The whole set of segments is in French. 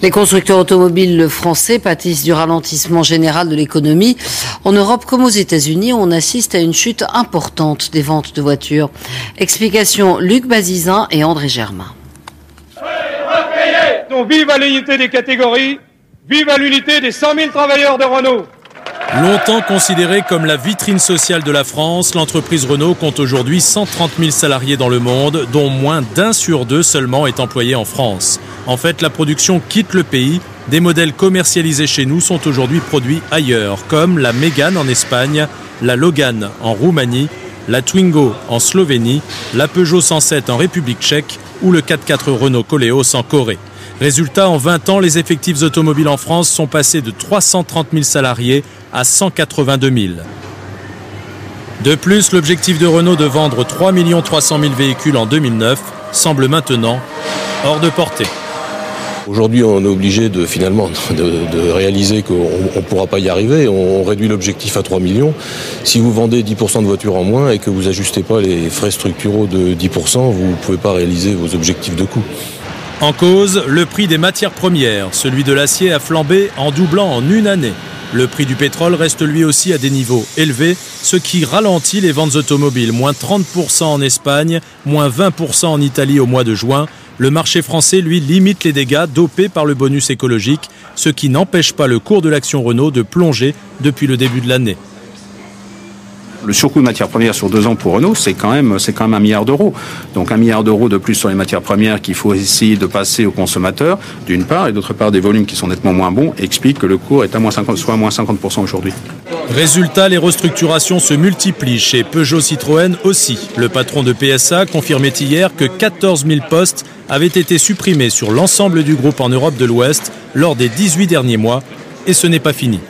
Les constructeurs automobiles français pâtissent du ralentissement général de l'économie. En Europe comme aux États-Unis, on assiste à une chute importante des ventes de voitures. Explication Luc Bazizin et André Germain. Donc vive à l'unité des catégories, vive à l'unité des 100 000 travailleurs de Renault. Longtemps considérée comme la vitrine sociale de la France, l'entreprise Renault compte aujourd'hui 130 000 salariés dans le monde, dont moins d'1 sur 2 seulement est employé en France. En fait, la production quitte le pays. Des modèles commercialisés chez nous sont aujourd'hui produits ailleurs, comme la Mégane en Espagne, la Logan en Roumanie, la Twingo en Slovénie, la Peugeot 107 en République tchèque ou le 4x4 Renault Koleos en Corée. Résultat, en 20 ans, les effectifs automobiles en France sont passés de 330 000 salariés à 182 000. De plus, l'objectif de Renault de vendre 3 300 000 véhicules en 2009 semble maintenant hors de portée. Aujourd'hui, on est obligé de réaliser qu'on ne pourra pas y arriver. On réduit l'objectif à 3 millions. Si vous vendez 10% de voitures en moins et que vous n'ajustez pas les frais structuraux de 10%, vous ne pouvez pas réaliser vos objectifs de coût. En cause, le prix des matières premières. Celui de l'acier a flambé en doublant en une année. Le prix du pétrole reste lui aussi à des niveaux élevés, ce qui ralentit les ventes automobiles. Moins 30% en Espagne, moins 20% en Italie au mois de juin. Le marché français, lui, limite les dégâts dopés par le bonus écologique, ce qui n'empêche pas le cours de l'action Renault de plonger depuis le début de l'année. Le surcoût de matières premières sur 2 ans pour Renault, c'est quand même 1 milliard d'euros. Donc 1 milliard d'euros de plus sur les matières premières qu'il faut essayer de passer aux consommateurs, d'une part, et d'autre part des volumes qui sont nettement moins bons, expliquent que le cours est à moins 50% aujourd'hui. Résultat, les restructurations se multiplient chez Peugeot Citroën aussi. Le patron de PSA confirmait hier que 14 000 postes avaient été supprimés sur l'ensemble du groupe en Europe de l'Ouest lors des 18 derniers mois, et ce n'est pas fini.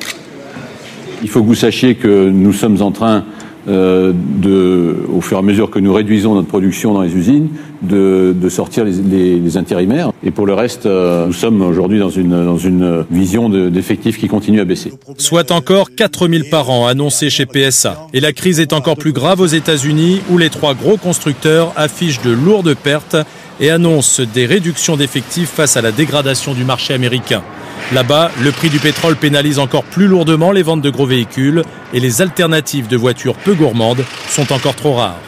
Il faut que vous sachiez que nous sommes en train au fur et à mesure que nous réduisons notre production dans les usines, de sortir les intérimaires. Et pour le reste, nous sommes aujourd'hui dans une vision d'effectifs qui continue à baisser. Soit encore 4 000 par an annoncés chez PSA. Et la crise est encore plus grave aux États-Unis, où les 3 gros constructeurs affichent de lourdes pertes et annoncent des réductions d'effectifs face à la dégradation du marché américain. Là-bas, le prix du pétrole pénalise encore plus lourdement les ventes de gros véhicules et les alternatives de voitures peu gourmandes sont encore trop rares.